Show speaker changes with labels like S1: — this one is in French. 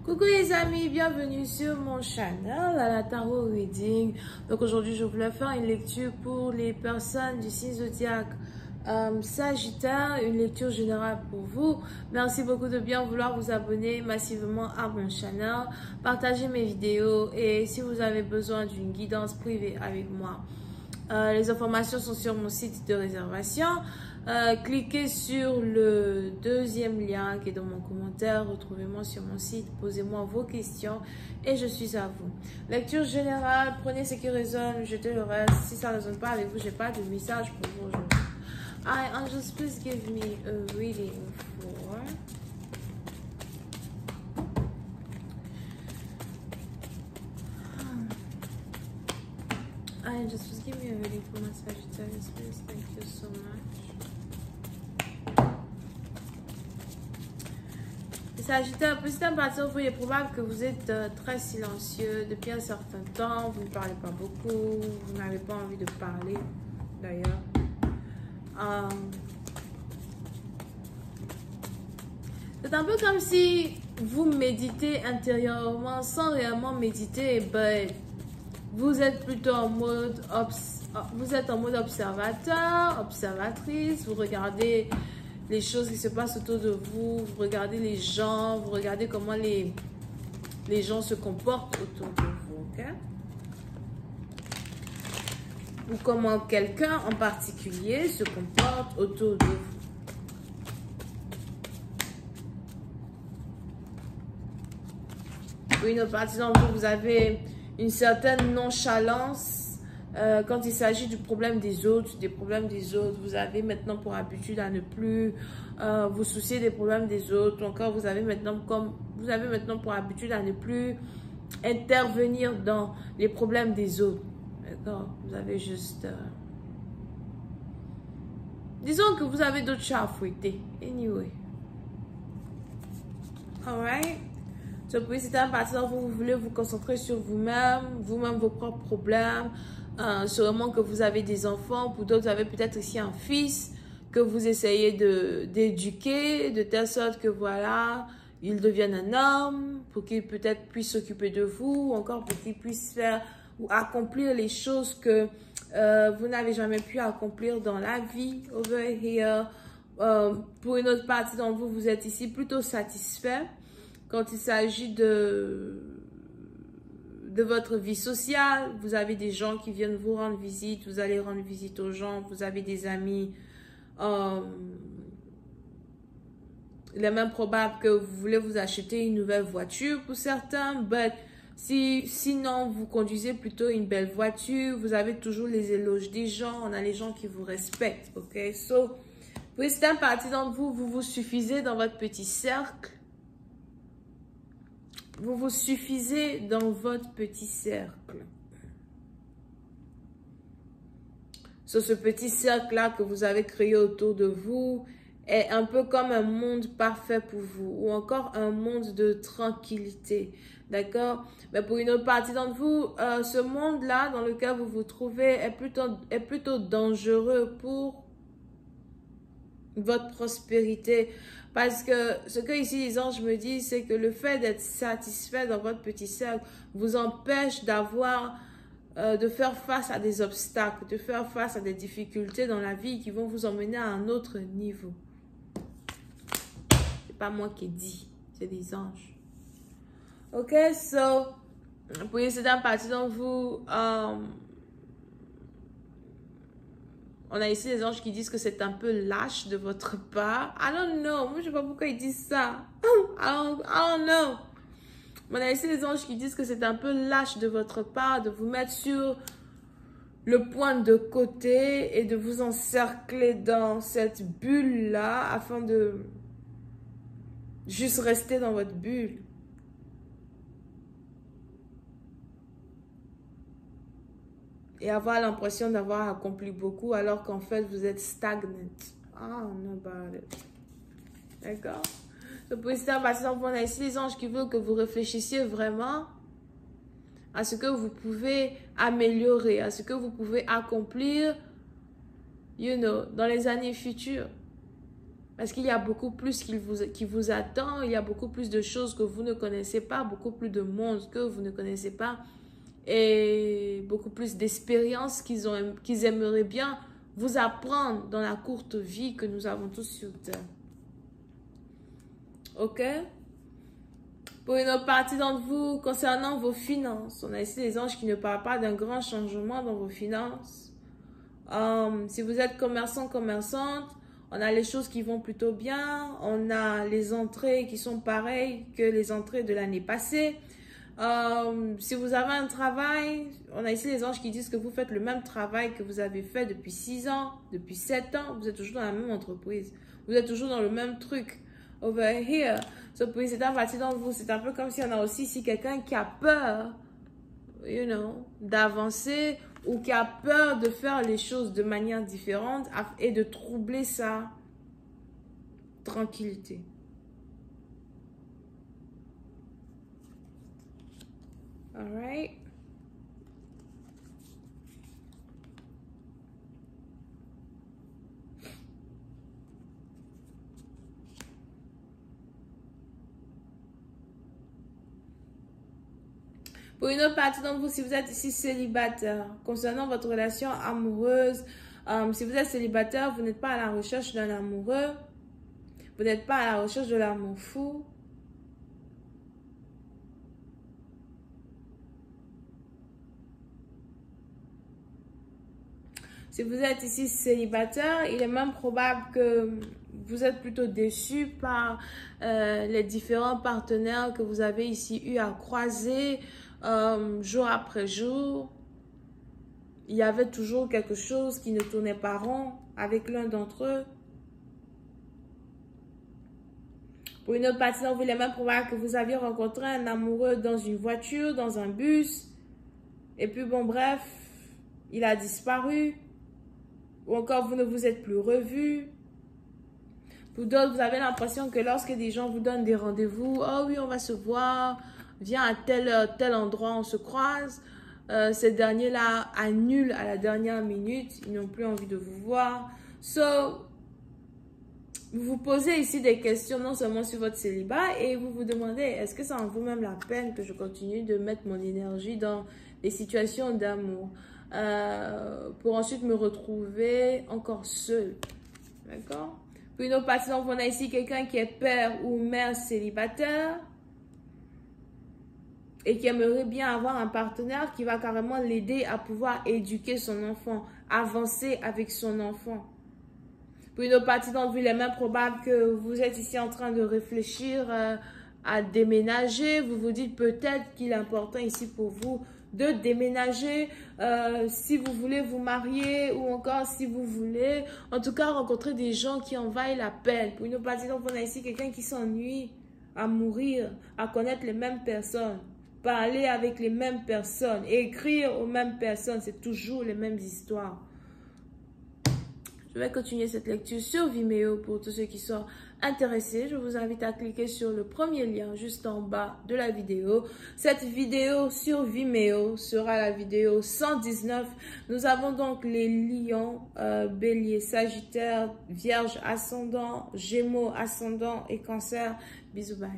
S1: Coucou les amis, bienvenue sur mon channel à la Tarot Reading. Donc aujourd'hui je voulais faire une lecture pour les personnes du signe zodiaque Sagittaire, une lecture générale pour vous. Merci beaucoup de bien vouloir vous abonner massivement à mon channel, partager mes vidéos et si vous avez besoin d'une guidance privée avec moi, les informations sont sur mon site de réservation. Cliquez sur le deuxième lien qui est dans mon commentaire. Retrouvez-moi sur mon site. Posez-moi vos questions et je suis à vous. Lecture générale. Prenez ce qui résonne. Jetez le reste. Si ça ne résonne pas avec vous, j'ai pas de message pour vous aujourd'hui. Hi, angels, please give me a reading for... Hi, angels, please give me a reading for my Sagittarius, please. Thank you so much. Sagittaire, petit à partir de vous, il est probable que vous êtes très silencieux depuis un certain temps. Vous ne parlez pas beaucoup. Vous n'avez pas envie de parler, d'ailleurs. C'est un peu comme si vous méditez intérieurement sans réellement méditer. Ben, vous êtes plutôt en mode observateur, observatrice. Vous regardez les choses qui se passent autour de vous, vous regardez les gens, vous regardez comment les gens se comportent autour de vous, ok? Ou comment quelqu'un en particulier se comporte autour de vous. Pour une autre partie d'entre vous, vous avez une certaine nonchalance quand il s'agit du problème des autres, vous avez maintenant pour habitude à ne plus vous soucier des problèmes des autres. Encore, vous avez maintenant pour habitude à ne plus intervenir dans les problèmes des autres. D'accord? Vous avez juste... disons que vous avez d'autres chats à fouetter. Anyway. Alright? So, puis, c'est un parti dont vous voulez vous concentrer sur vous-même, vos propres problèmes. Sûrement que vous avez des enfants, pour d'autres, vous avez peut-être aussi un fils que vous essayez d'éduquer, de telle sorte que voilà, il devienne un homme, pour qu'il peut-être puisse s'occuper de vous, ou encore pour qu'il puisse faire ou accomplir les choses que vous n'avez jamais pu accomplir dans la vie. Over here, pour une autre partie d'entre vous, vous êtes ici plutôt satisfait quand il s'agit de votre vie sociale. Vous avez des gens qui viennent vous rendre visite, vous allez rendre visite aux gens, vous avez des amis. Il est même probable que vous voulez vous acheter une nouvelle voiture pour certains, mais sinon vous conduisez plutôt une belle voiture, vous avez toujours les éloges des gens, on a les gens qui vous respectent, ok? So, pour certaines parties d'entre vous, vous vous suffisez dans votre petit cercle. Vous vous suffisez dans votre petit cercle. Sur ce petit cercle-là que vous avez créé autour de vous est un peu comme un monde parfait pour vous ou encore un monde de tranquillité. D'accord? Mais pour une autre partie d'entre vous, ce monde-là dans lequel vous vous trouvez est plutôt dangereux pour votre prospérité. Parce que ce que ici les anges me disent, c'est que le fait d'être satisfait dans votre petit cercle vous empêche de faire face à des obstacles, de faire face à des difficultés dans la vie qui vont vous emmener à un autre niveau. C'est pas moi qui ai dit, c'est les anges. Ok, so, pour une certaine partie d'entre vous, on a ici des anges qui disent que c'est un peu lâche de votre part. I don't know. Moi, je sais pas pourquoi ils disent ça. I don't know. On a ici des anges qui disent que c'est un peu lâche de votre part de vous mettre sur le point de côté et de vous encercler dans cette bulle-là afin de juste rester dans votre bulle. Et avoir l'impression d'avoir accompli beaucoup alors qu'en fait vous êtes stagnant. Ah, non, d'accord? Pour ça, on a ici les anges qui veulent que vous réfléchissiez vraiment à ce que vous pouvez améliorer, à ce que vous pouvez accomplir, dans les années futures. Parce qu'il y a beaucoup plus qui vous attend, il y a beaucoup plus de choses que vous ne connaissez pas, beaucoup plus de monde que vous ne connaissez pas et beaucoup plus d'expériences qu'ils aimeraient bien vous apprendre dans la courte vie que nous avons tous sur Terre. Ok? Pour une autre partie d'entre vous, concernant vos finances, on a ici les anges qui ne parlent pas d'un grand changement dans vos finances. Si vous êtes commerçant, commerçante, on a les choses qui vont plutôt bien. On a les entrées qui sont pareilles que les entrées de l'année passée. Si vous avez un travail, on a ici les anges qui disent que vous faites le même travail que vous avez fait depuis 6 ans, depuis 7 ans. Vous êtes toujours dans la même entreprise. Vous êtes toujours dans le même truc. Over here. So, pour une certaine partie d'entre vous, c'est un peu comme si on a aussi ici quelqu'un qui a peur, you know, d'avancer ou qui a peur de faire les choses de manière différente et de troubler sa tranquillité. All right. Pour une autre partie d'entre vous, si vous êtes ici célibataire, concernant votre relation amoureuse, si vous êtes célibataire, vous n'êtes pas à la recherche d'un amoureux, vous n'êtes pas à la recherche de l'amour fou. Si vous êtes ici célibataire, il est même probable que vous êtes plutôt déçu par les différents partenaires que vous avez ici eu à croiser jour après jour. Il y avait toujours quelque chose qui ne tournait pas rond avec l'un d'entre eux. Pour une autre partie d'entre vous, il est même probable que vous aviez rencontré un amoureux dans une voiture, dans un bus. Et puis bon, bref, il a disparu. Ou encore, vous ne vous êtes plus revus. Pour d'autres, vous avez l'impression que lorsque des gens vous donnent des rendez-vous, oh oui, on va se voir, viens à tel endroit, on se croise. Ces derniers-là annulent à la dernière minute, ils n'ont plus envie de vous voir. So, vous vous posez ici des questions non seulement sur votre célibat et vous vous demandez, est-ce que ça en vaut même la peine que je continue de mettre mon énergie dans les situations d'amour pour ensuite me retrouver encore seule. D'accord? Puis une autre partie, donc on a ici quelqu'un qui est père ou mère célibataire et qui aimerait bien avoir un partenaire qui va carrément l'aider à pouvoir éduquer son enfant, avancer avec son enfant. Pour une autre partie d'entre vous, il est même probable que vous êtes ici en train de réfléchir à déménager. Vous vous dites peut-être qu'il est important ici pour vous de déménager, si vous voulez vous marier ou encore si vous voulez, en tout cas, rencontrer des gens qui en vaillent la peine. Pour une autre partie, donc on a ici quelqu'un qui s'ennuie à mourir, à connaître les mêmes personnes, parler avec les mêmes personnes, écrire aux mêmes personnes, c'est toujours les mêmes histoires. Je vais continuer cette lecture sur Vimeo pour tous ceux qui sont intéressés. Je vous invite à cliquer sur le premier lien juste en bas de la vidéo. Cette vidéo sur Vimeo sera la vidéo 119. Nous avons donc les lions, bélier, sagittaire, vierge ascendant, gémeaux ascendant et cancer. Bisous, bye.